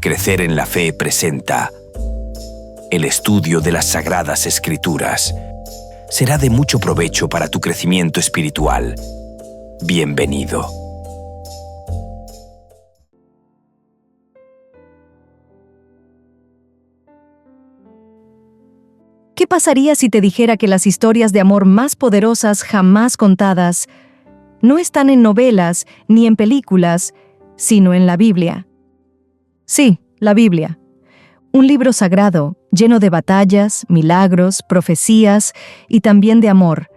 Crecer en la Fe presenta el estudio de las Sagradas Escrituras. Será de mucho provecho para tu crecimiento espiritual. Bienvenido. ¿Qué pasaría si te dijera que las historias de amor más poderosas jamás contadas no están en novelas ni en películas, sino en la Biblia? Sí, la Biblia. Un libro sagrado, lleno de batallas, milagros, profecías y también de amor.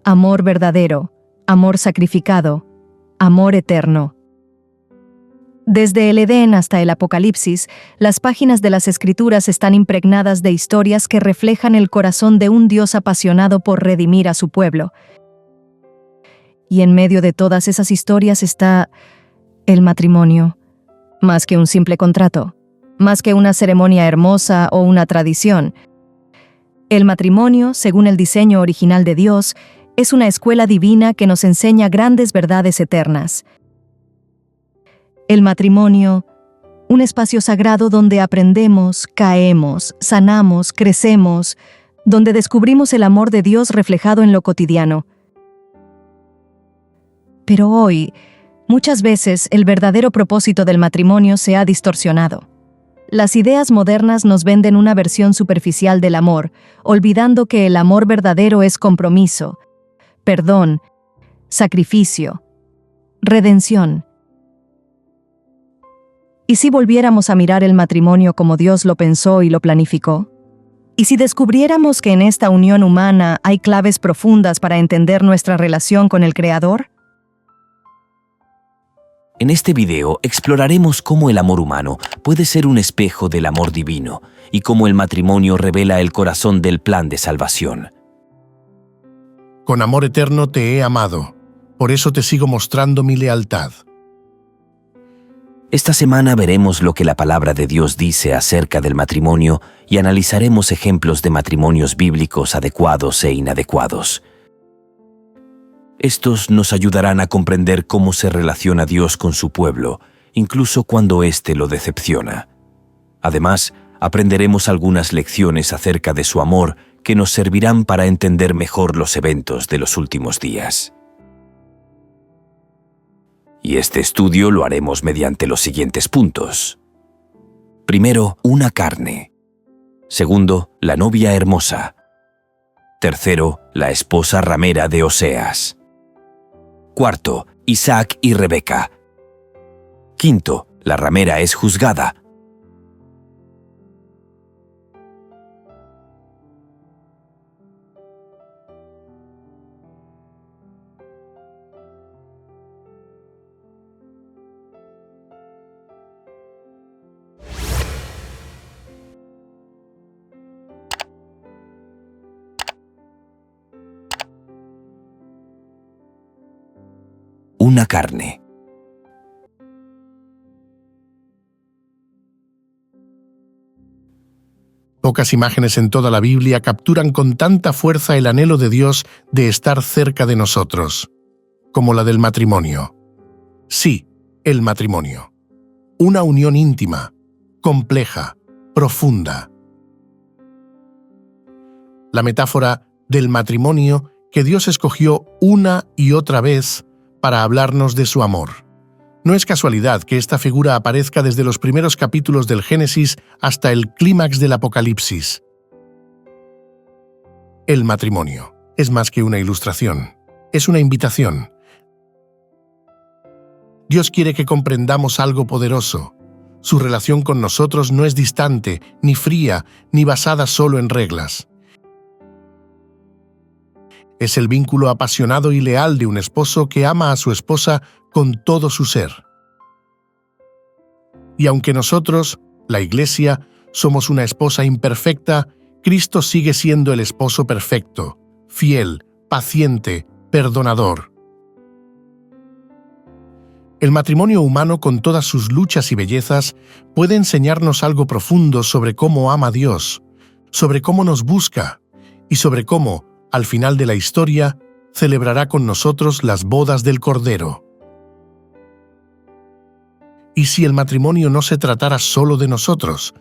Amor verdadero, amor sacrificado, amor eterno. Desde el Edén hasta el Apocalipsis, las páginas de las Escrituras están impregnadas de historias que reflejan el corazón de un Dios apasionado por redimir a su pueblo. Y en medio de todas esas historias está el matrimonio. Más que un simple contrato, más que una ceremonia hermosa o una tradición. El matrimonio, según el diseño original de Dios, es una escuela divina que nos enseña grandes verdades eternas. El matrimonio, un espacio sagrado donde aprendemos, caemos, sanamos, crecemos, donde descubrimos el amor de Dios reflejado en lo cotidiano. Pero hoy, muchas veces el verdadero propósito del matrimonio se ha distorsionado. Las ideas modernas nos venden una versión superficial del amor, olvidando que el amor verdadero es compromiso, perdón, sacrificio, redención. ¿Y si volviéramos a mirar el matrimonio como Dios lo pensó y lo planificó? ¿Y si descubriéramos que en esta unión humana hay claves profundas para entender nuestra relación con el Creador? En este video exploraremos cómo el amor humano puede ser un espejo del amor divino y cómo el matrimonio revela el corazón del plan de salvación. Con amor eterno te he amado, por eso te sigo mostrando mi lealtad. Esta semana veremos lo que la palabra de Dios dice acerca del matrimonio y analizaremos ejemplos de matrimonios bíblicos adecuados e inadecuados. Estos nos ayudarán a comprender cómo se relaciona Dios con su pueblo, incluso cuando éste lo decepciona. Además, aprenderemos algunas lecciones acerca de su amor que nos servirán para entender mejor los eventos de los últimos días. Y este estudio lo haremos mediante los siguientes puntos. Primero, una carne. Segundo, la novia hermosa. Tercero, la esposa ramera de Oseas. Cuarto, Isaac y Rebeca. Quinto, la ramera es juzgada. Una carne. Pocas imágenes en toda la Biblia capturan con tanta fuerza el anhelo de Dios de estar cerca de nosotros, como la del matrimonio. Sí, el matrimonio. Una unión íntima, compleja, profunda. La metáfora del matrimonio que Dios escogió una y otra vez para hablarnos de su amor. No es casualidad que esta figura aparezca desde los primeros capítulos del Génesis hasta el clímax del Apocalipsis. El matrimonio es más que una ilustración, es una invitación. Dios quiere que comprendamos algo poderoso. Su relación con nosotros no es distante, ni fría, ni basada solo en reglas. Es el vínculo apasionado y leal de un esposo que ama a su esposa con todo su ser. Y aunque nosotros, la Iglesia, somos una esposa imperfecta, Cristo sigue siendo el esposo perfecto, fiel, paciente, perdonador. El matrimonio humano, con todas sus luchas y bellezas, puede enseñarnos algo profundo sobre cómo ama Dios, sobre cómo nos busca y sobre cómo, al final de la historia, celebrará con nosotros las bodas del Cordero. ¿Y si el matrimonio no se tratara solo de nosotros?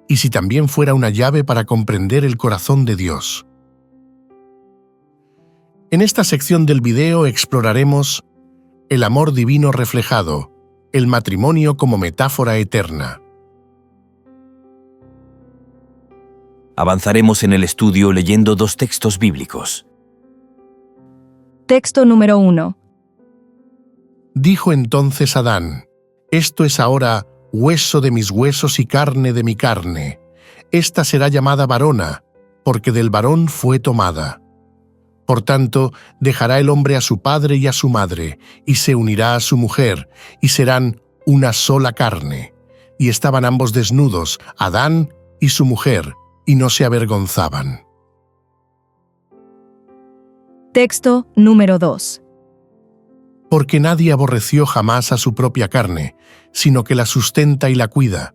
¿Y si también fuera una llave para comprender el corazón de Dios? En esta sección del video exploraremos el amor divino reflejado, el matrimonio como metáfora eterna. Avanzaremos en el estudio leyendo dos textos bíblicos. Texto número 1. Dijo entonces Adán: «Esto es ahora hueso de mis huesos y carne de mi carne. Esta será llamada varona, porque del varón fue tomada. Por tanto, dejará el hombre a su padre y a su madre, y se unirá a su mujer, y serán una sola carne. Y estaban ambos desnudos, Adán y su mujer, y no se avergonzaban». Texto número 2. Porque nadie aborreció jamás a su propia carne, sino que la sustenta y la cuida,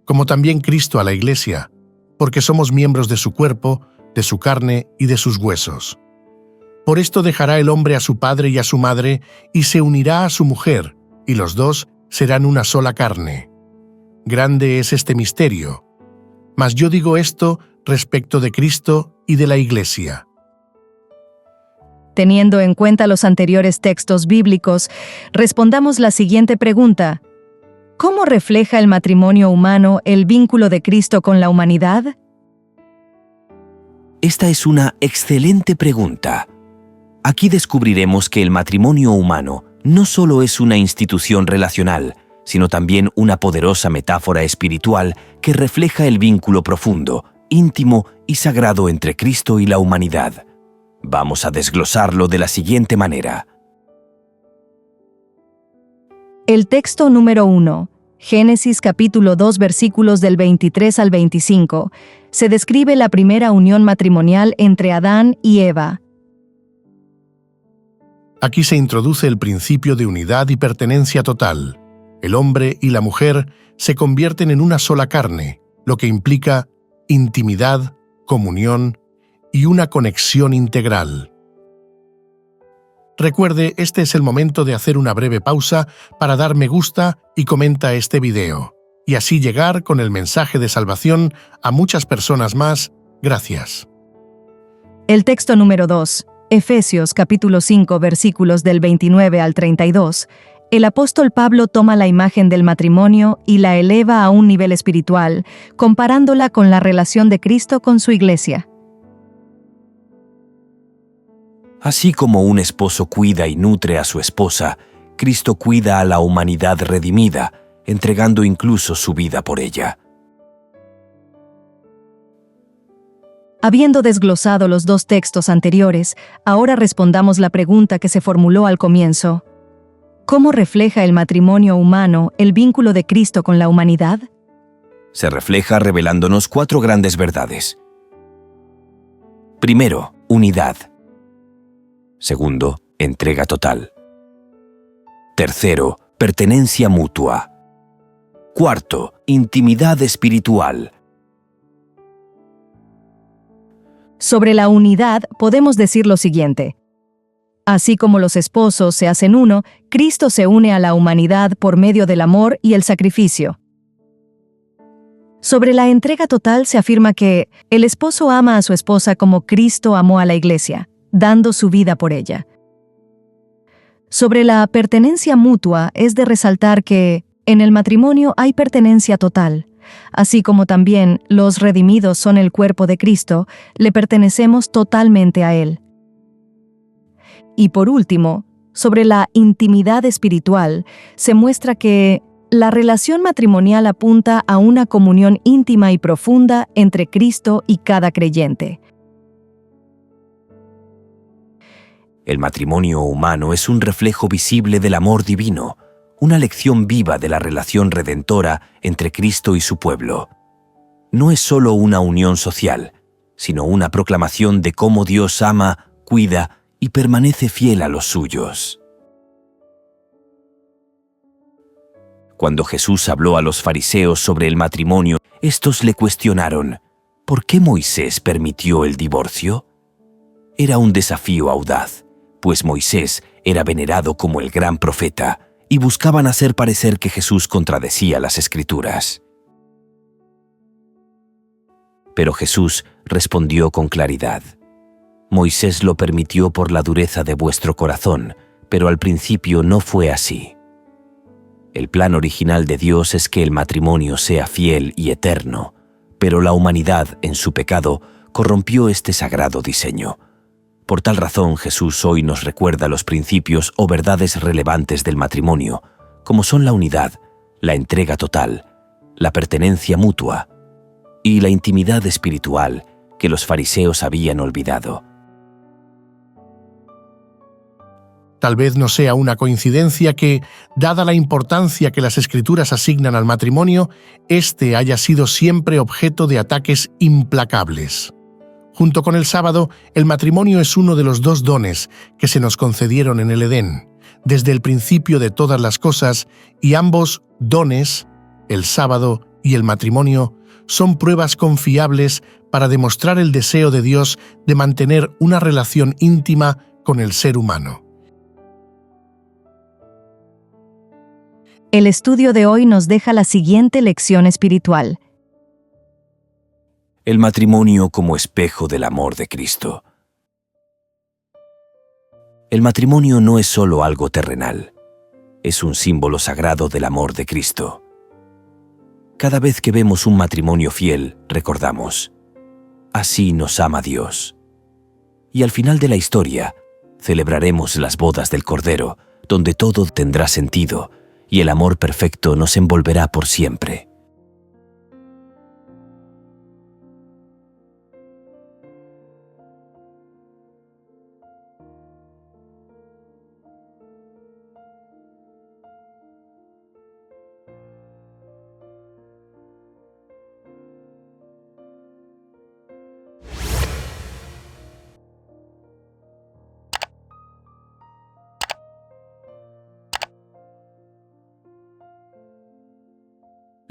como también Cristo a la Iglesia, porque somos miembros de su cuerpo, de su carne y de sus huesos. Por esto dejará el hombre a su padre y a su madre, y se unirá a su mujer, y los dos serán una sola carne. Grande es este misterio, mas yo digo esto respecto de Cristo y de la Iglesia. Teniendo en cuenta los anteriores textos bíblicos, respondamos la siguiente pregunta. ¿Cómo refleja el matrimonio humano el vínculo de Cristo con la humanidad? Esta es una excelente pregunta. Aquí descubriremos que el matrimonio humano no solo es una institución relacional, sino también una poderosa metáfora espiritual que refleja el vínculo profundo, íntimo y sagrado entre Cristo y la humanidad. Vamos a desglosarlo de la siguiente manera. El texto número 1, Génesis capítulo 2 versículos del 23 al 25, se describe la primera unión matrimonial entre Adán y Eva. Aquí se introduce el principio de unidad y pertenencia total. El hombre y la mujer se convierten en una sola carne, lo que implica intimidad, comunión y una conexión integral. Recuerde, este es el momento de hacer una breve pausa para dar me gusta y comenta este video, y así llegar con el mensaje de salvación a muchas personas más. Gracias. El texto número 2, Efesios capítulo 5 versículos del 29 al 32, el apóstol Pablo toma la imagen del matrimonio y la eleva a un nivel espiritual, comparándola con la relación de Cristo con su iglesia. Así como un esposo cuida y nutre a su esposa, Cristo cuida a la humanidad redimida, entregando incluso su vida por ella. Habiendo desglosado los dos textos anteriores, ahora respondamos la pregunta que se formuló al comienzo. ¿Cómo refleja el matrimonio humano el vínculo de Cristo con la humanidad? Se refleja revelándonos 4 grandes verdades. Primero, unidad. Segundo, entrega total. Tercero, pertenencia mutua. Cuarto, intimidad espiritual. Sobre la unidad podemos decir lo siguiente. Así como los esposos se hacen uno, Cristo se une a la humanidad por medio del amor y el sacrificio. Sobre la entrega total se afirma que el esposo ama a su esposa como Cristo amó a la iglesia, dando su vida por ella. Sobre la pertenencia mutua es de resaltar que en el matrimonio hay pertenencia total. Así como también los redimidos son el cuerpo de Cristo, le pertenecemos totalmente a Él. Y por último, sobre la intimidad espiritual, se muestra que la relación matrimonial apunta a una comunión íntima y profunda entre Cristo y cada creyente. El matrimonio humano es un reflejo visible del amor divino, una lección viva de la relación redentora entre Cristo y su pueblo. No es solo una unión social, sino una proclamación de cómo Dios ama, cuida y permanece fiel a los suyos. Cuando Jesús habló a los fariseos sobre el matrimonio, estos le cuestionaron: ¿por qué Moisés permitió el divorcio? Era un desafío audaz, pues Moisés era venerado como el gran profeta, y buscaban hacer parecer que Jesús contradecía las Escrituras. Pero Jesús respondió con claridad: Moisés lo permitió por la dureza de vuestro corazón, pero al principio no fue así. El plan original de Dios es que el matrimonio sea fiel y eterno, pero la humanidad, en su pecado, corrompió este sagrado diseño. Por tal razón, Jesús hoy nos recuerda los principios o verdades relevantes del matrimonio, como son la unidad, la entrega total, la pertenencia mutua y la intimidad espiritual que los fariseos habían olvidado. Tal vez no sea una coincidencia que, dada la importancia que las Escrituras asignan al matrimonio, éste haya sido siempre objeto de ataques implacables. Junto con el sábado, el matrimonio es uno de los dos dones que se nos concedieron en el Edén, desde el principio de todas las cosas, y ambos dones, el sábado y el matrimonio, son pruebas confiables para demostrar el deseo de Dios de mantener una relación íntima con el ser humano. El estudio de hoy nos deja la siguiente lección espiritual. El matrimonio como espejo del amor de Cristo. El matrimonio no es solo algo terrenal, es un símbolo sagrado del amor de Cristo. Cada vez que vemos un matrimonio fiel, recordamos: así nos ama Dios. Y al final de la historia, celebraremos las bodas del Cordero, donde todo tendrá sentido y el amor perfecto nos envolverá por siempre.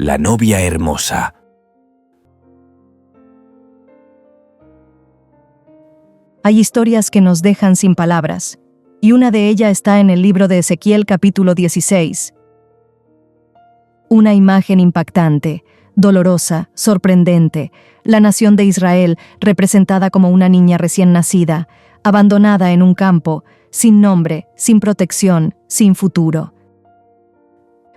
La novia hermosa. Hay historias que nos dejan sin palabras, y una de ellas está en el libro de Ezequiel capítulo 16. Una imagen impactante, dolorosa, sorprendente, la nación de Israel representada como una niña recién nacida, abandonada en un campo, sin nombre, sin protección, sin futuro.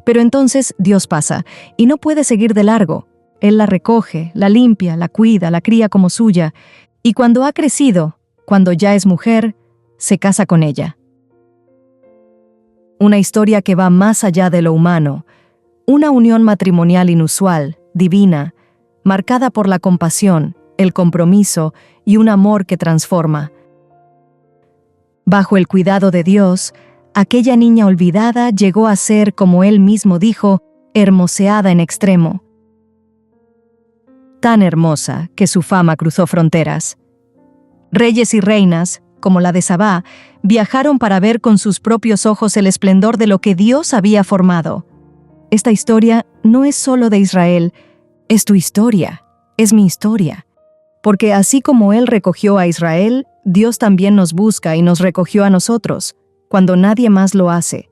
Pero entonces Dios pasa, y no puede seguir de largo. Él la recoge, la limpia, la cuida, la cría como suya, y cuando ha crecido, cuando ya es mujer, se casa con ella. Una historia que va más allá de lo humano, una unión matrimonial inusual, divina, marcada por la compasión, el compromiso y un amor que transforma. Bajo el cuidado de Dios, aquella niña olvidada llegó a ser, como él mismo dijo, hermoseada en extremo. Tan hermosa que su fama cruzó fronteras. Reyes y reinas, como la de Sabá, viajaron para ver con sus propios ojos el esplendor de lo que Dios había formado. Esta historia no es solo de Israel, es tu historia, es mi historia. Porque así como Él recogió a Israel, Dios también nos busca y nos recogió a nosotros, cuando nadie más lo hace.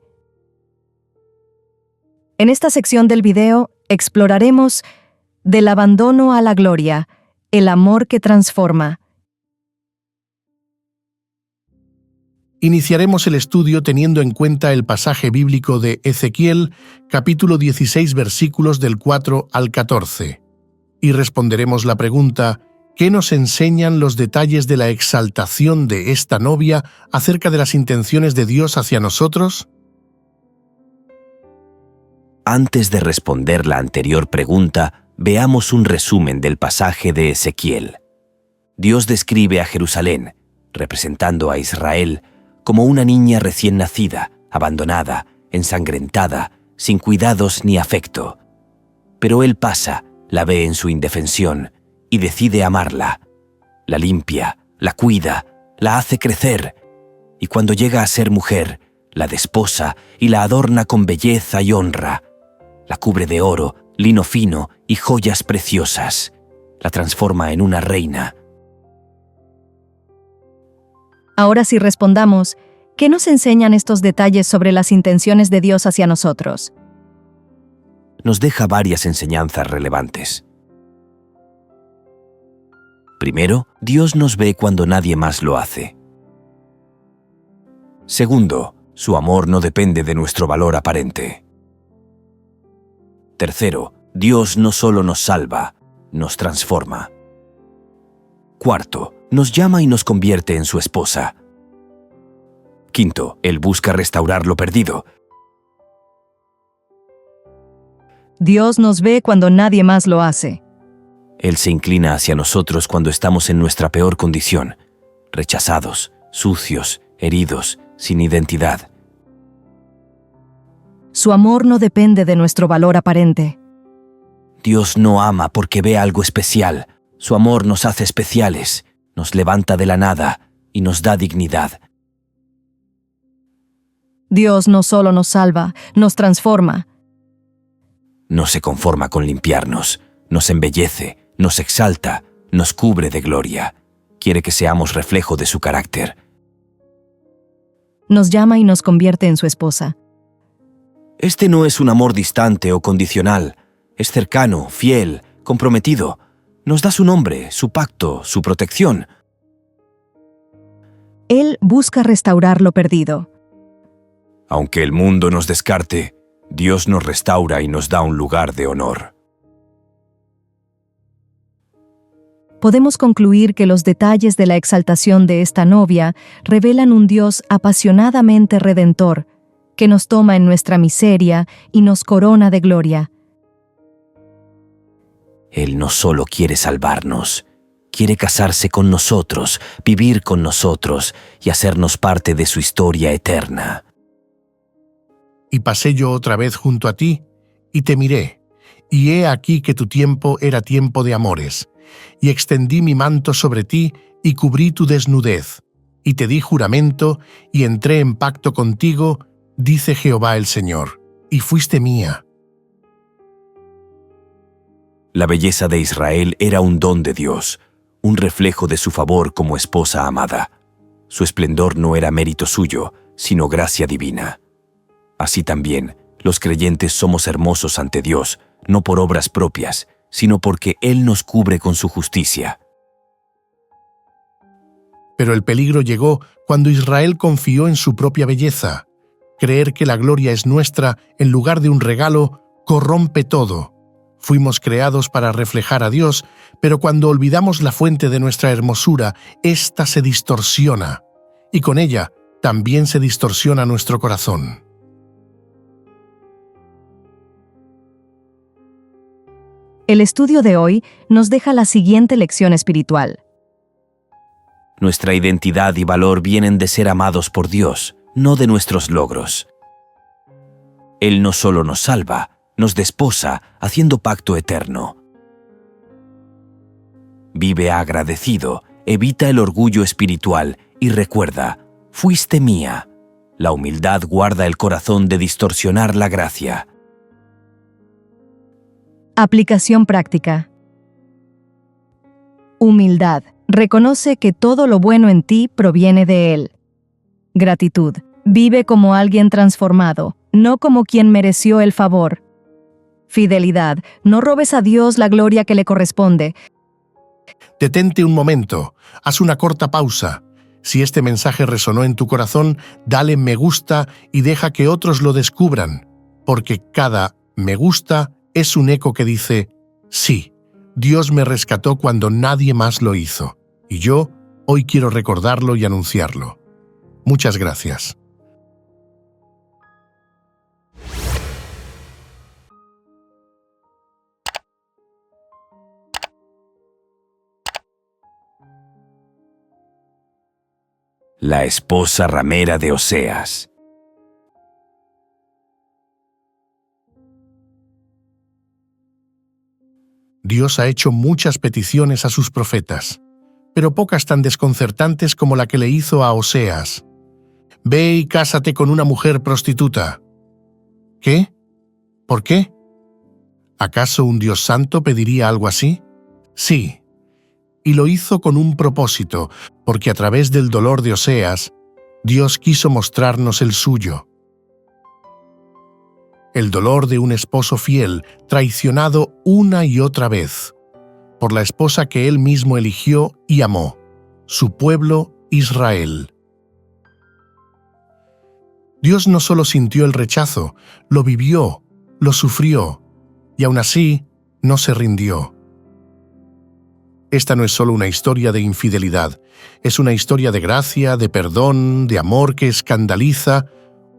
En esta sección del video exploraremos del abandono a la gloria, el amor que transforma. Iniciaremos el estudio teniendo en cuenta el pasaje bíblico de Ezequiel, capítulo 16, versículos del 4 al 14. Y responderemos la pregunta: ¿qué nos enseñan los detalles de la exaltación de esta novia acerca de las intenciones de Dios hacia nosotros? Antes de responder la anterior pregunta, veamos un resumen del pasaje de Ezequiel. Dios describe a Jerusalén, representando a Israel, como una niña recién nacida, abandonada, ensangrentada, sin cuidados ni afecto. Pero Él pasa, la ve en su indefensión y decide amarla. La limpia, la cuida, la hace crecer, y cuando llega a ser mujer, la desposa y la adorna con belleza y honra. La cubre de oro, lino fino y joyas preciosas. La transforma en una reina. Ahora sí respondamos, ¿Qué nos enseñan estos detalles sobre las intenciones de Dios hacia nosotros? Nos deja varias enseñanzas relevantes. Primero, Dios nos ve cuando nadie más lo hace. Segundo, su amor no depende de nuestro valor aparente. Tercero, Dios no solo nos salva, nos transforma. Cuarto, nos llama y nos convierte en su esposa. Quinto, Él busca restaurar lo perdido. Dios nos ve cuando nadie más lo hace. Él se inclina hacia nosotros cuando estamos en nuestra peor condición, rechazados, sucios, heridos, sin identidad. Su amor no depende de nuestro valor aparente. Dios no ama porque ve algo especial. Su amor nos hace especiales, nos levanta de la nada y nos da dignidad. Dios no solo nos salva, nos transforma. No se conforma con limpiarnos, nos embellece, nos exalta, nos cubre de gloria. Quiere que seamos reflejo de su carácter. Nos llama y nos convierte en su esposa. Este no es un amor distante o condicional. Es cercano, fiel, comprometido. Nos da su nombre, su pacto, su protección. Él busca restaurar lo perdido. Aunque el mundo nos descarte, Dios nos restaura y nos da un lugar de honor. Podemos concluir que los detalles de la exaltación de esta novia revelan un Dios apasionadamente redentor, que nos toma en nuestra miseria y nos corona de gloria. Él no solo quiere salvarnos, quiere casarse con nosotros, vivir con nosotros y hacernos parte de su historia eterna. Y pasé yo otra vez junto a ti, y te miré, y he aquí que tu tiempo era tiempo de amores, y extendí mi manto sobre ti, y cubrí tu desnudez, y te di juramento, y entré en pacto contigo, dice Jehová el Señor, y fuiste mía. La belleza de Israel era un don de Dios, un reflejo de su favor como esposa amada. Su esplendor no era mérito suyo, sino gracia divina. Así también, los creyentes somos hermosos ante Dios, no por obras propias, sino porque Él nos cubre con su justicia. Pero el peligro llegó cuando Israel confió en su propia belleza. Creer que la gloria es nuestra en lugar de un regalo corrompe todo. Fuimos creados para reflejar a Dios, pero cuando olvidamos la fuente de nuestra hermosura, ésta se distorsiona, y con ella también se distorsiona nuestro corazón. El estudio de hoy nos deja la siguiente lección espiritual. Nuestra identidad y valor vienen de ser amados por Dios, no de nuestros logros. Él no solo nos salva, nos desposa, haciendo pacto eterno. Vive agradecido, evita el orgullo espiritual y recuerda, fuiste mía. La humildad guarda el corazón de distorsionar la gracia. Aplicación práctica. Humildad. Reconoce que todo lo bueno en ti proviene de Él. Gratitud. Vive como alguien transformado, no como quien mereció el favor. Fidelidad. No robes a Dios la gloria que le corresponde. Detente un momento, haz una corta pausa. Si este mensaje resonó en tu corazón, dale me gusta y deja que otros lo descubran, porque cada me gusta es un eco que dice, sí, Dios me rescató cuando nadie más lo hizo, y yo hoy quiero recordarlo y anunciarlo. Muchas gracias. La esposa ramera de Oseas. Dios ha hecho muchas peticiones a sus profetas, pero pocas tan desconcertantes como la que le hizo a Oseas. Ve y cásate con una mujer prostituta. ¿Qué? ¿Por qué? ¿Acaso un Dios santo pediría algo así? Sí. Y lo hizo con un propósito, porque a través del dolor de Oseas, Dios quiso mostrarnos el suyo. El dolor de un esposo fiel, traicionado una y otra vez, por la esposa que él mismo eligió y amó, su pueblo Israel. Dios no solo sintió el rechazo, lo vivió, lo sufrió, y aún así no se rindió. Esta no es solo una historia de infidelidad, es una historia de gracia, de perdón, de amor que escandaliza,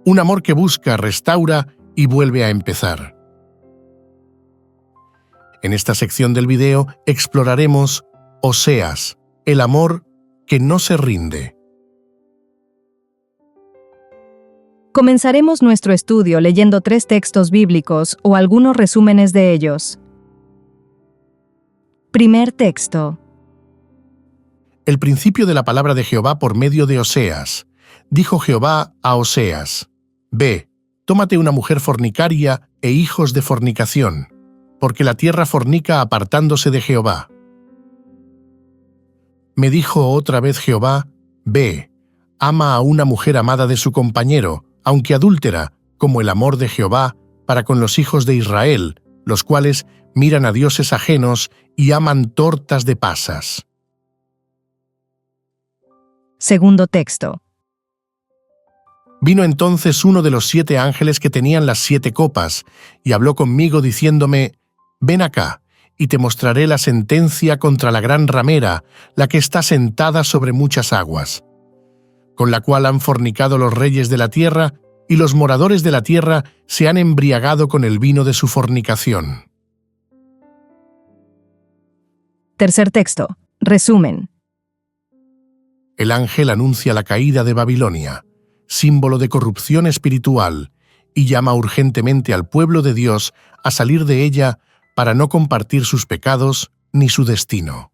un amor que busca, restaura y vuelve a empezar. En esta sección del video exploraremos Oseas, el amor que no se rinde. Comenzaremos nuestro estudio leyendo 3 textos bíblicos o algunos resúmenes de ellos. Primer texto. El principio de la palabra de Jehová por medio de Oseas. Dijo Jehová a Oseas: Ve, tómate una mujer fornicaria e hijos de fornicación, porque la tierra fornica apartándose de Jehová. Me dijo otra vez Jehová: Ve, ama a una mujer amada de su compañero, aunque adúltera, como el amor de Jehová para con los hijos de Israel, los cuales miran a dioses ajenos y aman tortas de pasas. Segundo texto. Vino entonces uno de los 7 ángeles que tenían las 7 copas, y habló conmigo diciéndome: Ven acá, y te mostraré la sentencia contra la gran ramera, la que está sentada sobre muchas aguas, con la cual han fornicado los reyes de la tierra, y los moradores de la tierra se han embriagado con el vino de su fornicación. Tercer texto. Resumen. El ángel anuncia la caída de Babilonia, símbolo de corrupción espiritual, y llama urgentemente al pueblo de Dios a salir de ella para no compartir sus pecados ni su destino.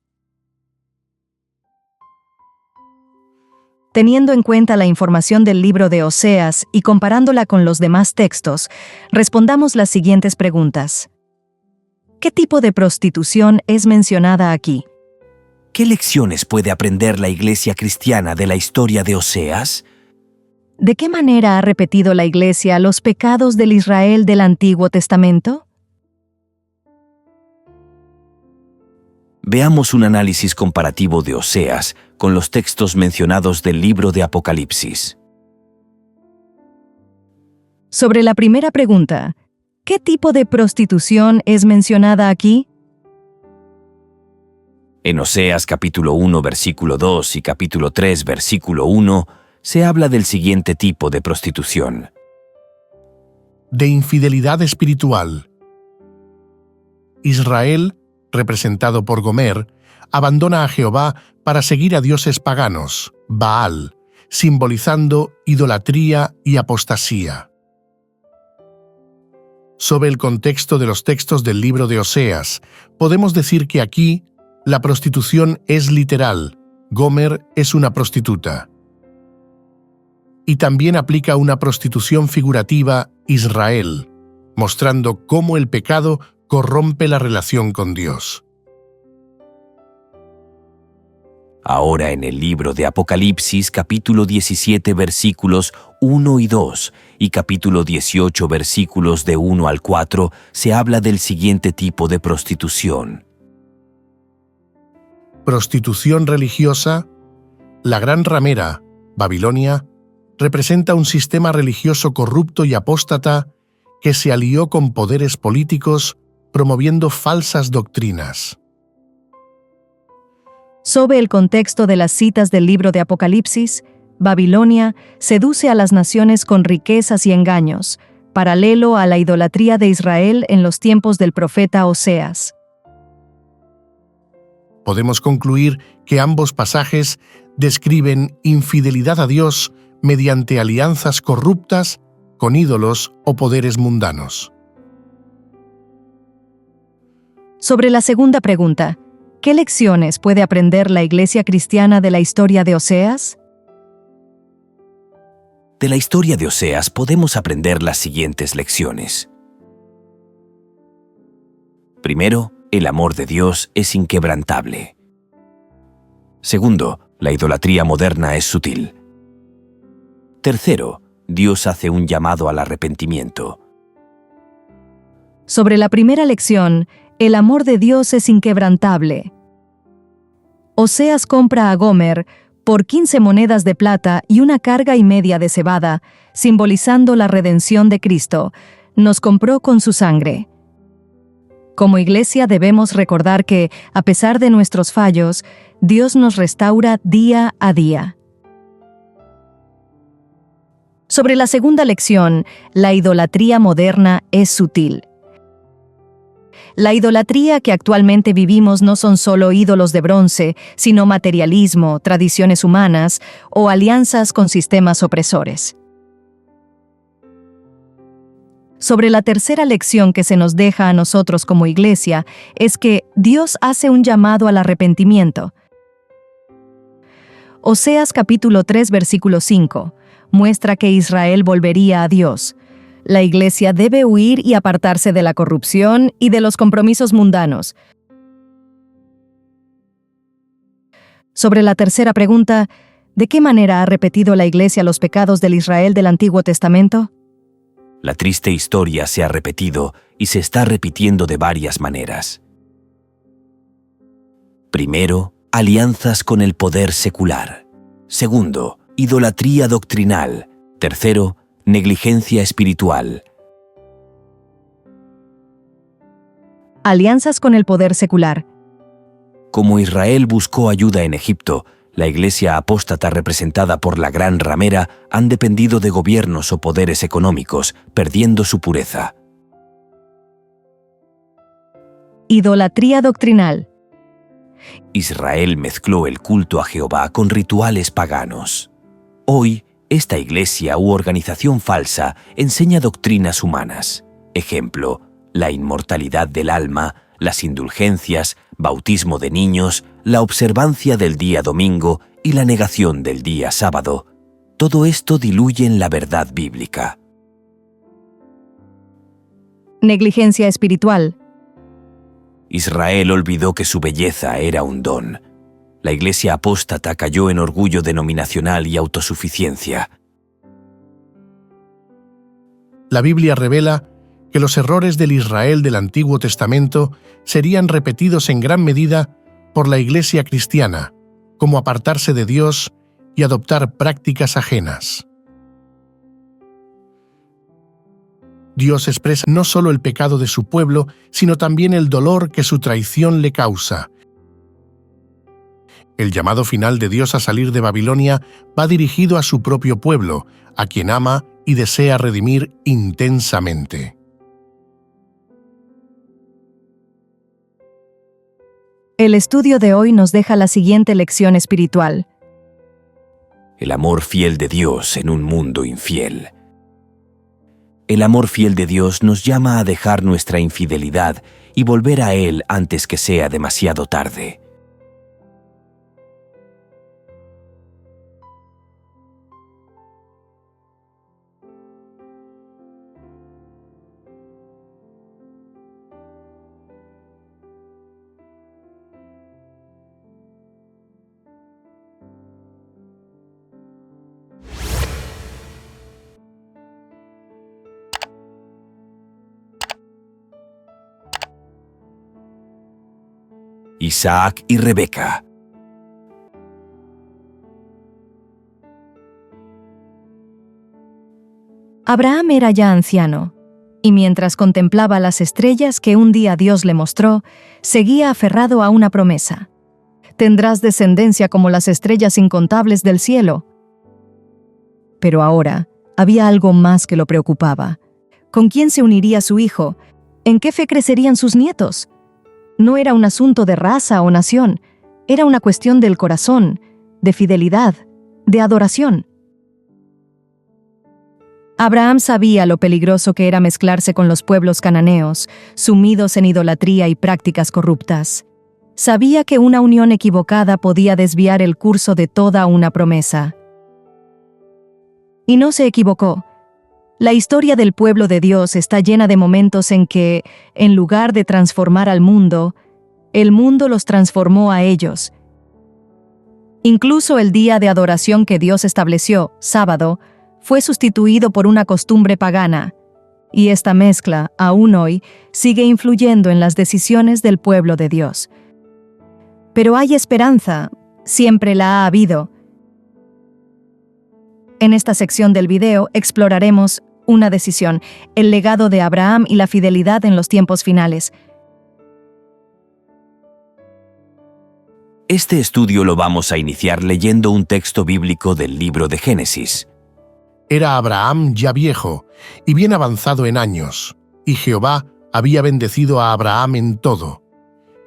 Teniendo en cuenta la información del libro de Oseas y comparándola con los demás textos, respondamos las siguientes preguntas. ¿Qué tipo de prostitución es mencionada aquí? ¿Qué lecciones puede aprender la Iglesia cristiana de la historia de Oseas? ¿De qué manera ha repetido la Iglesia los pecados del Israel del Antiguo Testamento? Veamos un análisis comparativo de Oseas con los textos mencionados del libro de Apocalipsis. Sobre la primera pregunta, ¿qué tipo de prostitución es mencionada aquí? En Oseas capítulo 1, versículo 2 y capítulo 3, versículo 1, se habla del siguiente tipo de prostitución. De infidelidad espiritual. Israel, representado por Gomer, abandona a Jehová para seguir a dioses paganos, Baal, simbolizando idolatría y apostasía. Sobre el contexto de los textos del libro de Oseas, podemos decir que aquí la prostitución es literal, Gomer es una prostituta. Y también aplica una prostitución figurativa, Israel, mostrando cómo el pecado corrompe la relación con Dios. Ahora en el libro de Apocalipsis, capítulo 17, versículos 1 y 2, y capítulo 18, versículos de 1 al 4, se habla del siguiente tipo de prostitución. Prostitución religiosa. La gran ramera, Babilonia, representa un sistema religioso corrupto y apóstata que se alió con poderes políticos promoviendo falsas doctrinas. Sobre el contexto de las citas del libro de Apocalipsis, Babilonia seduce a las naciones con riquezas y engaños, paralelo a la idolatría de Israel en los tiempos del profeta Oseas. Podemos concluir que ambos pasajes describen infidelidad a Dios mediante alianzas corruptas con ídolos o poderes mundanos. Sobre la segunda pregunta, ¿qué lecciones puede aprender la Iglesia cristiana de la historia de Oseas? De la historia de Oseas podemos aprender las siguientes lecciones. Primero, el amor de Dios es inquebrantable. Segundo, la idolatría moderna es sutil. Tercero, Dios hace un llamado al arrepentimiento. Sobre la primera lección, el amor de Dios es inquebrantable. Oseas compra a Gomer por 15 monedas de plata y una carga y media de cebada, simbolizando la redención de Cristo. Nos compró con su sangre. Como iglesia debemos recordar que, a pesar de nuestros fallos, Dios nos restaura día a día. Sobre la segunda lección, la idolatría moderna es sutil. La idolatría que actualmente vivimos no son solo ídolos de bronce, sino materialismo, tradiciones humanas o alianzas con sistemas opresores. Sobre la tercera lección que se nos deja a nosotros como iglesia es que Dios hace un llamado al arrepentimiento. Oseas capítulo 3 versículo 5 muestra que Israel volvería a Dios. La iglesia debe huir y apartarse de la corrupción y de los compromisos mundanos. Sobre la tercera pregunta, ¿de qué manera ha repetido la iglesia los pecados del Israel del Antiguo Testamento? La triste historia se ha repetido y se está repitiendo de varias maneras. Primero, alianzas con el poder secular. Segundo, idolatría doctrinal. Tercero, negligencia espiritual. Alianzas con el poder secular. Como Israel buscó ayuda en Egipto, la iglesia apóstata representada por la gran ramera han dependido de gobiernos o poderes económicos, perdiendo su pureza. Idolatría doctrinal. Israel mezcló el culto a Jehová con rituales paganos. Hoy, esta iglesia u organización falsa enseña doctrinas humanas. Ejemplo, la inmortalidad del alma, las indulgencias, bautismo de niños, la observancia del día domingo y la negación del día sábado. Todo esto diluyen la verdad bíblica. Negligencia espiritual. Israel olvidó que su belleza era un don. La iglesia apóstata cayó en orgullo denominacional y autosuficiencia. La Biblia revela que los errores del Israel del Antiguo Testamento serían repetidos en gran medida por la iglesia cristiana, como apartarse de Dios y adoptar prácticas ajenas. Dios expresa no solo el pecado de su pueblo, sino también el dolor que su traición le causa. El llamado final de Dios a salir de Babilonia va dirigido a su propio pueblo, a quien ama y desea redimir intensamente. El estudio de hoy nos deja la siguiente lección espiritual. El amor fiel de Dios en un mundo infiel. El amor fiel de Dios nos llama a dejar nuestra infidelidad y volver a Él antes que sea demasiado tarde. Isaac y Rebeca. Abraham era ya anciano, y mientras contemplaba las estrellas que un día Dios le mostró, seguía aferrado a una promesa. Tendrás descendencia como las estrellas incontables del cielo. Pero ahora había algo más que lo preocupaba. ¿Con quién se uniría su hijo? ¿En qué fe crecerían sus nietos? No era un asunto de raza o nación, era una cuestión del corazón, de fidelidad, de adoración. Abraham sabía lo peligroso que era mezclarse con los pueblos cananeos, sumidos en idolatría y prácticas corruptas. Sabía que una unión equivocada podía desviar el curso de toda una promesa. Y no se equivocó. La historia del pueblo de Dios está llena de momentos en que, en lugar de transformar al mundo, el mundo los transformó a ellos. Incluso el día de adoración que Dios estableció, sábado, fue sustituido por una costumbre pagana, y esta mezcla, aún hoy, sigue influyendo en las decisiones del pueblo de Dios. Pero hay esperanza, siempre la ha habido. En esta sección del video exploraremos una decisión, el legado de Abraham y la fidelidad en los tiempos finales. Este estudio lo vamos a iniciar leyendo un texto bíblico del libro de Génesis. Era Abraham ya viejo y bien avanzado en años, y Jehová había bendecido a Abraham en todo.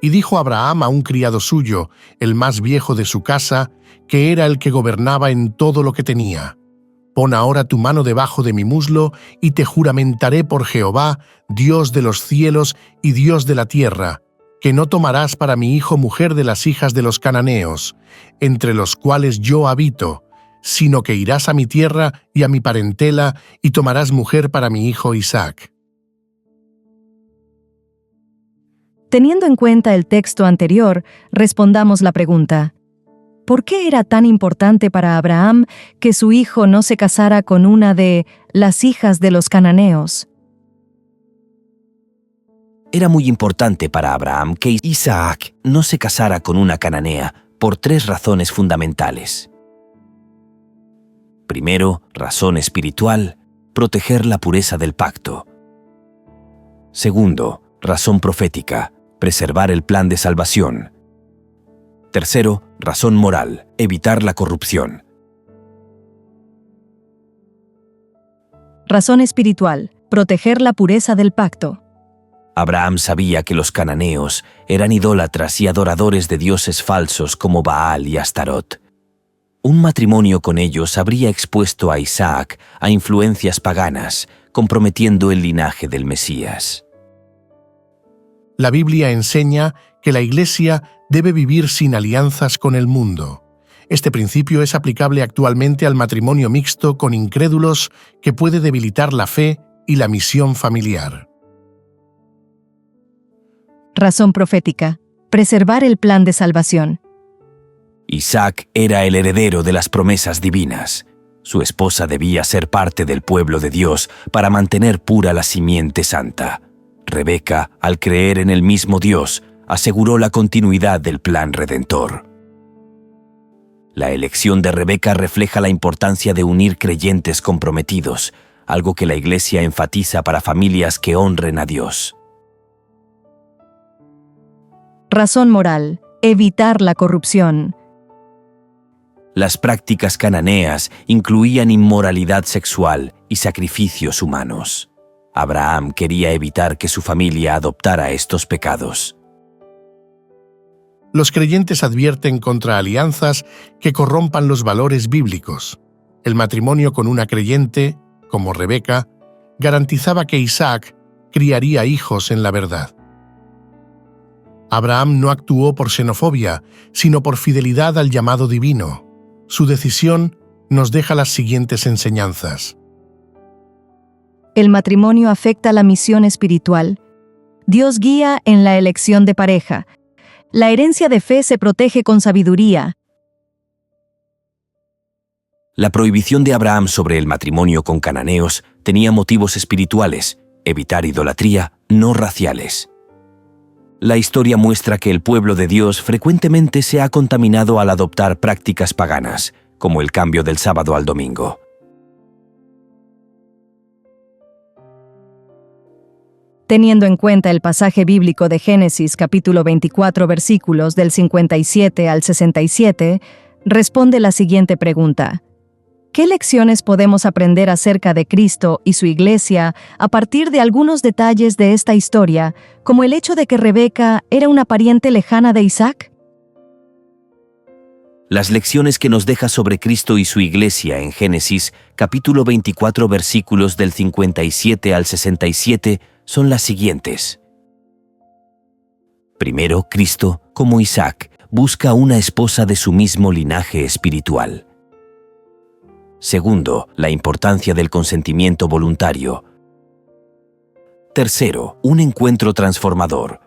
Y dijo Abraham a un criado suyo, el más viejo de su casa, que era el que gobernaba en todo lo que tenía: Pon ahora tu mano debajo de mi muslo, y te juramentaré por Jehová, Dios de los cielos y Dios de la tierra, que no tomarás para mi hijo mujer de las hijas de los cananeos, entre los cuales yo habito, sino que irás a mi tierra y a mi parentela, y tomarás mujer para mi hijo Isaac. Teniendo en cuenta el texto anterior, respondamos la pregunta: ¿por qué era tan importante para Abraham que su hijo no se casara con una de las hijas de los cananeos? Era muy importante para Abraham que Isaac no se casara con una cananea por 3 razones fundamentales. Primero, razón espiritual, proteger la pureza del pacto. Segundo, razón profética, preservar el plan de salvación. Tercero, razón moral, evitar la corrupción. Razón espiritual, proteger la pureza del pacto. Abraham sabía que los cananeos eran idólatras y adoradores de dioses falsos como Baal y Astarot. Un matrimonio con ellos habría expuesto a Isaac a influencias paganas, comprometiendo el linaje del Mesías. La Biblia enseña que la Iglesia debe vivir sin alianzas con el mundo. Este principio es aplicable actualmente al matrimonio mixto con incrédulos, que puede debilitar la fe y la misión familiar. Razón profética, preservar el plan de salvación. Isaac era el heredero de las promesas divinas. Su esposa debía ser parte del pueblo de Dios para mantener pura la simiente santa. Rebeca, al creer en el mismo Dios, aseguró la continuidad del plan redentor. La elección de Rebeca refleja la importancia de unir creyentes comprometidos, algo que la Iglesia enfatiza para familias que honren a Dios. Razón moral, evitar la corrupción. Las prácticas cananeas incluían inmoralidad sexual y sacrificios humanos. Abraham quería evitar que su familia adoptara estos pecados. Los creyentes advierten contra alianzas que corrompan los valores bíblicos. El matrimonio con una creyente, como Rebeca, garantizaba que Isaac criaría hijos en la verdad. Abraham no actuó por xenofobia, sino por fidelidad al llamado divino. Su decisión nos deja las siguientes enseñanzas. El matrimonio afecta la misión espiritual. Dios guía en la elección de pareja. La herencia de fe se protege con sabiduría. La prohibición de Abraham sobre el matrimonio con cananeos tenía motivos espirituales, evitar idolatría, no raciales. La historia muestra que el pueblo de Dios frecuentemente se ha contaminado al adoptar prácticas paganas, como el cambio del sábado al domingo. Teniendo en cuenta el pasaje bíblico de Génesis capítulo 24 versículos del 57 al 67, responde la siguiente pregunta: ¿qué lecciones podemos aprender acerca de Cristo y su Iglesia a partir de algunos detalles de esta historia, como el hecho de que Rebeca era una pariente lejana de Isaac? Las lecciones que nos deja sobre Cristo y su Iglesia en Génesis, capítulo 24, versículos del 57 al 67, son las siguientes. Primero, Cristo, como Isaac, busca una esposa de su mismo linaje espiritual. Segundo, la importancia del consentimiento voluntario. Tercero, un encuentro transformador.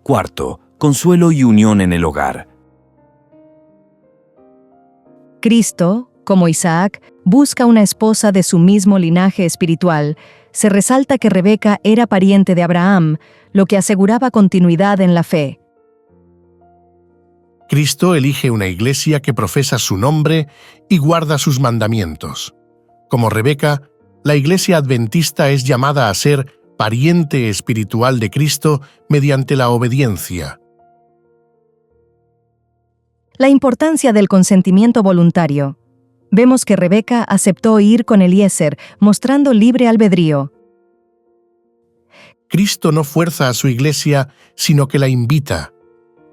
Cuarto, consuelo y unión en el hogar. Cristo, Como Isaac busca una esposa de su mismo linaje espiritual, se resalta que Rebeca era pariente de Abraham, lo que aseguraba continuidad en la fe. Cristo elige una iglesia que profesa su nombre y guarda sus mandamientos. Como Rebeca, la iglesia adventista es llamada a ser pariente espiritual de Cristo mediante la obediencia. La importancia del consentimiento voluntario. Vemos que Rebeca aceptó ir con Eliezer, mostrando libre albedrío. Cristo no fuerza a su iglesia, sino que la invita.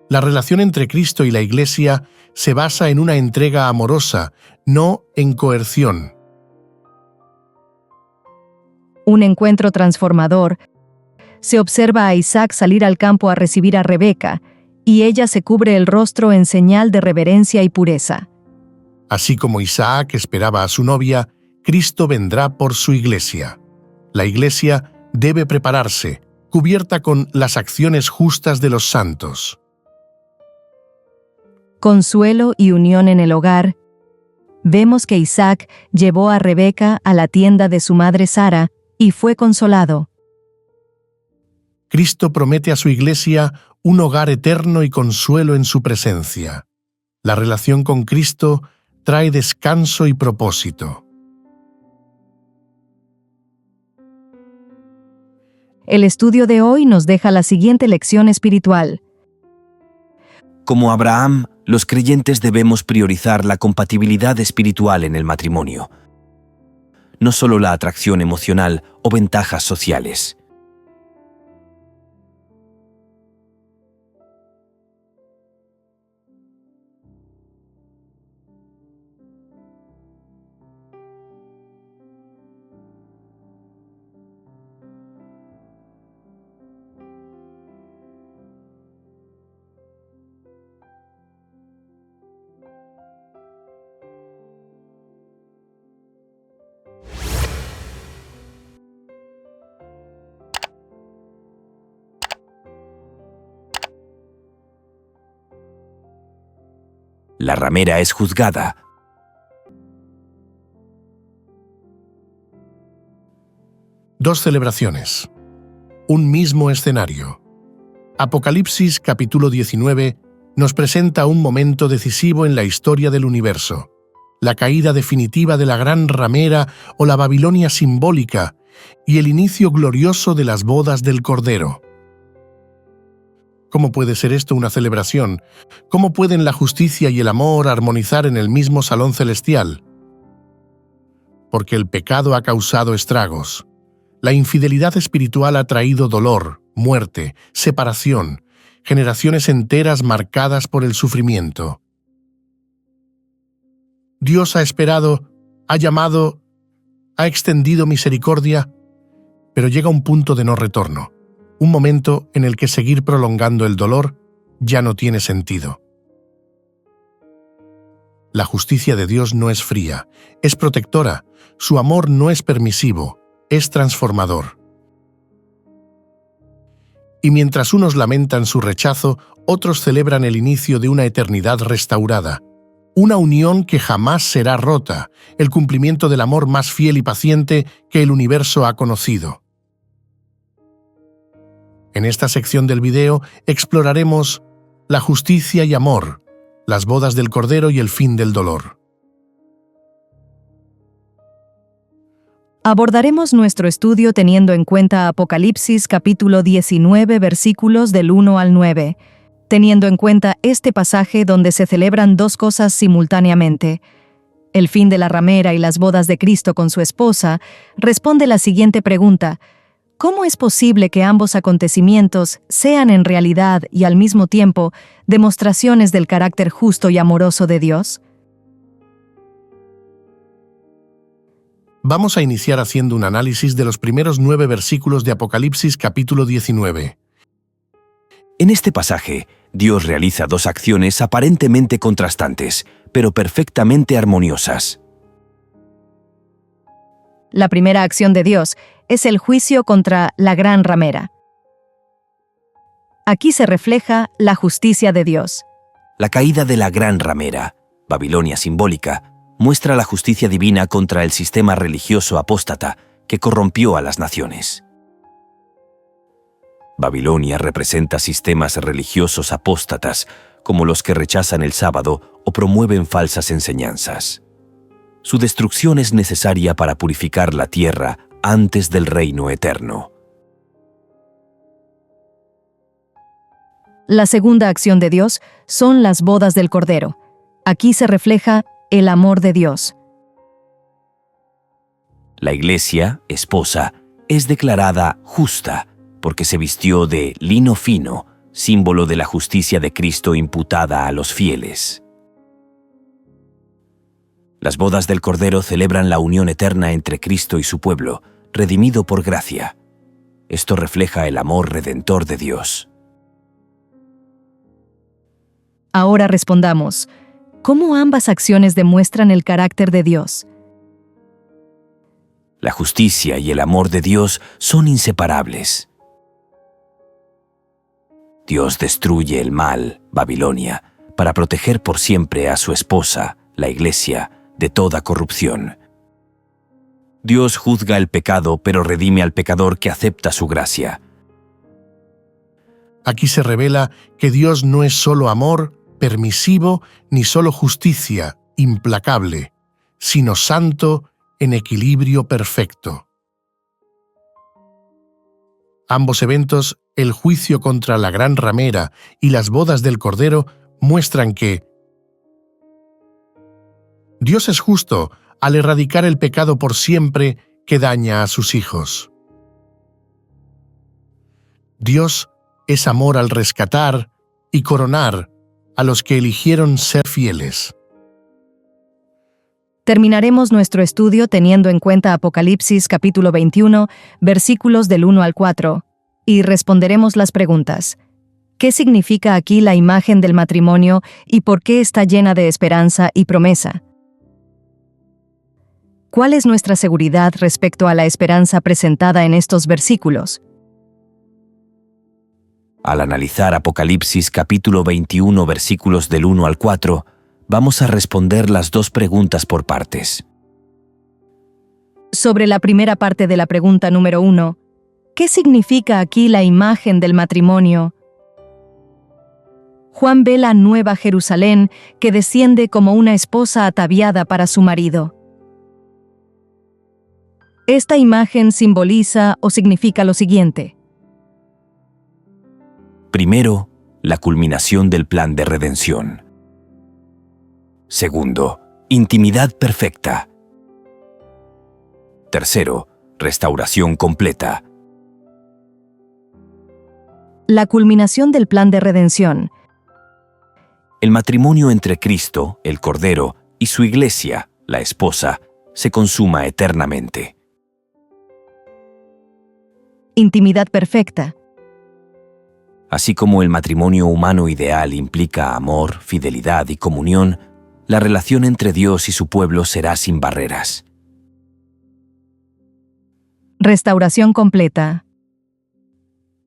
La relación entre Cristo y la iglesia se basa en una entrega amorosa, no en coerción. Un encuentro transformador. Se observa a Isaac salir al campo a recibir a Rebeca, y ella se cubre el rostro en señal de reverencia y pureza. Así como Isaac esperaba a su novia, Cristo vendrá por su iglesia. La iglesia debe prepararse, cubierta con las acciones justas de los santos. Consuelo y unión en el hogar. Vemos que Isaac llevó a Rebeca a la tienda de su madre Sara y fue consolado. Cristo promete a su iglesia un hogar eterno y consuelo en su presencia. La relación con Cristo trae descanso y propósito. El estudio de hoy nos deja la siguiente lección espiritual. Como Abraham, los creyentes debemos priorizar la compatibilidad espiritual en el matrimonio, no solo la atracción emocional o ventajas sociales. La ramera es juzgada. Dos celebraciones. Un mismo escenario. Apocalipsis capítulo 19 nos presenta un momento decisivo en la historia del universo. La caída definitiva de la gran ramera o la Babilonia simbólica y el inicio glorioso de las bodas del Cordero. ¿Cómo puede ser esto una celebración? ¿Cómo pueden la justicia y el amor armonizar en el mismo salón celestial? Porque el pecado ha causado estragos. La infidelidad espiritual ha traído dolor, muerte, separación, generaciones enteras marcadas por el sufrimiento. Dios ha esperado, ha llamado, ha extendido misericordia, pero llega un punto de no retorno. Un momento en el que seguir prolongando el dolor ya no tiene sentido. La justicia de Dios no es fría, es protectora, su amor no es permisivo, es transformador. Y mientras unos lamentan su rechazo, otros celebran el inicio de una eternidad restaurada, una unión que jamás será rota, el cumplimiento del amor más fiel y paciente que el universo ha conocido. En esta sección del video exploraremos la justicia y amor, las bodas del Cordero y el fin del dolor. Abordaremos nuestro estudio teniendo en cuenta Apocalipsis capítulo 19 versículos del 1 al 9, teniendo en cuenta este pasaje donde se celebran dos cosas simultáneamente. El fin de la ramera y las bodas de Cristo con su esposa, responde la siguiente pregunta: ¿cómo es posible que ambos acontecimientos sean en realidad y al mismo tiempo demostraciones del carácter justo y amoroso de Dios? Vamos a iniciar haciendo un análisis de los primeros 9 versículos de Apocalipsis capítulo 19. En este pasaje, Dios realiza dos acciones aparentemente contrastantes, pero perfectamente armoniosas. La primera acción de Dios es el juicio contra la gran ramera. Aquí se refleja la justicia de Dios. La caída de la gran ramera, Babilonia simbólica, muestra la justicia divina contra el sistema religioso apóstata que corrompió a las naciones. Babilonia representa sistemas religiosos apóstatas como los que rechazan el sábado o promueven falsas enseñanzas. Su destrucción es necesaria para purificar la tierra antes del reino eterno. La segunda acción de Dios son las bodas del Cordero. Aquí se refleja el amor de Dios. La iglesia, esposa, es declarada justa porque se vistió de lino fino, símbolo de la justicia de Cristo imputada a los fieles. Las bodas del Cordero celebran la unión eterna entre Cristo y su pueblo, redimido por gracia. Esto refleja el amor redentor de Dios. Ahora respondamos, ¿cómo ambas acciones demuestran el carácter de Dios? La justicia y el amor de Dios son inseparables. Dios destruye el mal, Babilonia, para proteger por siempre a su esposa, la Iglesia, de toda corrupción. Dios juzga el pecado, pero redime al pecador que acepta su gracia. Aquí se revela que Dios no es solo amor, permisivo, ni solo justicia, implacable, sino santo, en equilibrio perfecto. Ambos eventos, el juicio contra la gran ramera y las bodas del Cordero, muestran que Dios es justo al erradicar el pecado por siempre que daña a sus hijos. Dios es amor al rescatar y coronar a los que eligieron ser fieles. Terminaremos nuestro estudio teniendo en cuenta Apocalipsis capítulo 21, versículos del 1 al 4, y responderemos las preguntas. ¿Qué significa aquí la imagen del matrimonio y por qué está llena de esperanza y promesa? ¿Cuál es nuestra seguridad respecto a la esperanza presentada en estos versículos? Al analizar Apocalipsis capítulo 21, versículos del 1 al 4, vamos a responder las dos preguntas por partes. Sobre la primera parte de la pregunta número 1, ¿qué significa aquí la imagen del matrimonio? Juan ve la Nueva Jerusalén que desciende como una esposa ataviada para su marido. Esta imagen simboliza o significa lo siguiente. Primero, la culminación del plan de redención. Segundo, intimidad perfecta. Tercero, restauración completa. La culminación del plan de redención. El matrimonio entre Cristo, el Cordero, y su Iglesia, la esposa, se consuma eternamente. Intimidad perfecta. Así como el matrimonio humano ideal implica amor, fidelidad y comunión, la relación entre Dios y su pueblo será sin barreras. Restauración completa.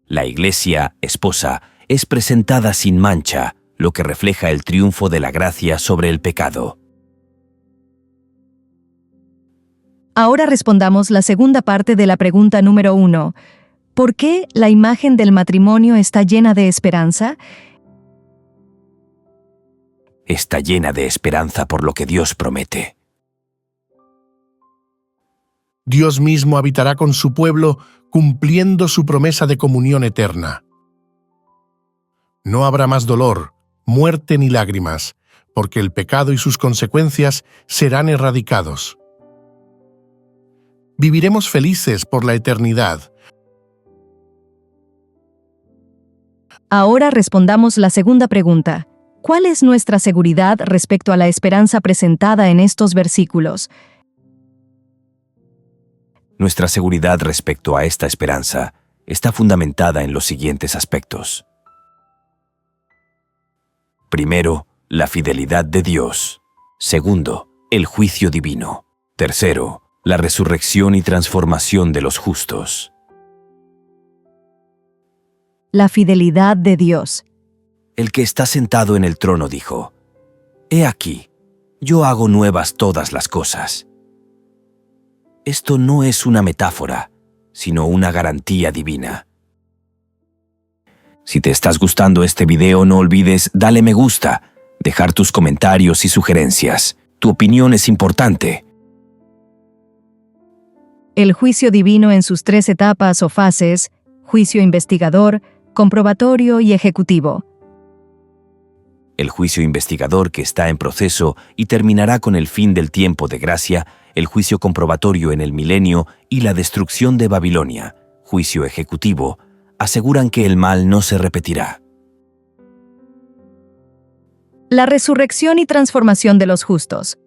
La Iglesia, esposa, es presentada sin mancha, lo que refleja el triunfo de la gracia sobre el pecado. Ahora respondamos la segunda parte de la pregunta número 1. ¿Por qué la imagen del matrimonio está llena de esperanza? Está llena de esperanza por lo que Dios promete. Dios mismo habitará con su pueblo cumpliendo su promesa de comunión eterna. No habrá más dolor, muerte ni lágrimas, porque el pecado y sus consecuencias serán erradicados. Viviremos felices por la eternidad. Ahora respondamos la segunda pregunta. ¿Cuál es nuestra seguridad respecto a la esperanza presentada en estos versículos? Nuestra seguridad respecto a esta esperanza está fundamentada en los siguientes aspectos. Primero, la fidelidad de Dios. Segundo, el juicio divino. Tercero, la resurrección y transformación de los justos. La fidelidad de Dios. El que está sentado en el trono dijo: «He aquí, Yo hago nuevas todas las cosas. Esto no es una metáfora, sino una garantía divina. Si te estás gustando este video, no olvides darle me gusta, dejar tus comentarios y sugerencias. Tu opinión es importante. El juicio divino en sus 3 etapas o fases: juicio investigador, comprobatorio y ejecutivo. El juicio investigador, que está en proceso y terminará con el fin del tiempo de gracia, el juicio comprobatorio en el milenio y la destrucción de Babilonia, juicio ejecutivo, aseguran que el mal no se repetirá. La resurrección y transformación de los justos.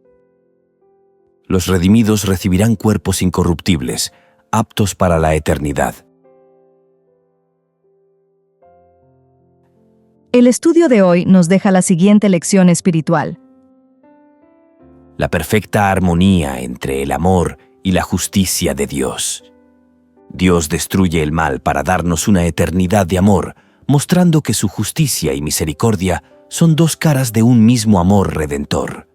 Los redimidos recibirán cuerpos incorruptibles, aptos para la eternidad. El estudio de hoy nos deja la siguiente lección espiritual. La perfecta armonía entre el amor y la justicia de Dios. Dios destruye el mal para darnos una eternidad de amor, mostrando que su justicia y misericordia son 2 caras de un mismo amor redentor.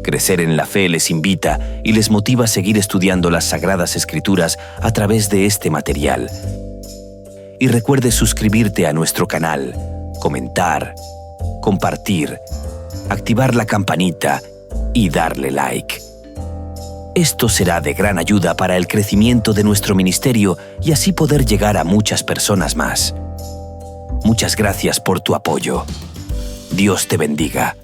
Crecer en la fe les invita y les motiva a seguir estudiando las Sagradas Escrituras a través de este material. Y recuerde suscribirte a nuestro canal, comentar, compartir, activar la campanita y darle like. Esto será de gran ayuda para el crecimiento de nuestro ministerio y así poder llegar a muchas personas más. Muchas gracias por tu apoyo. Dios te bendiga.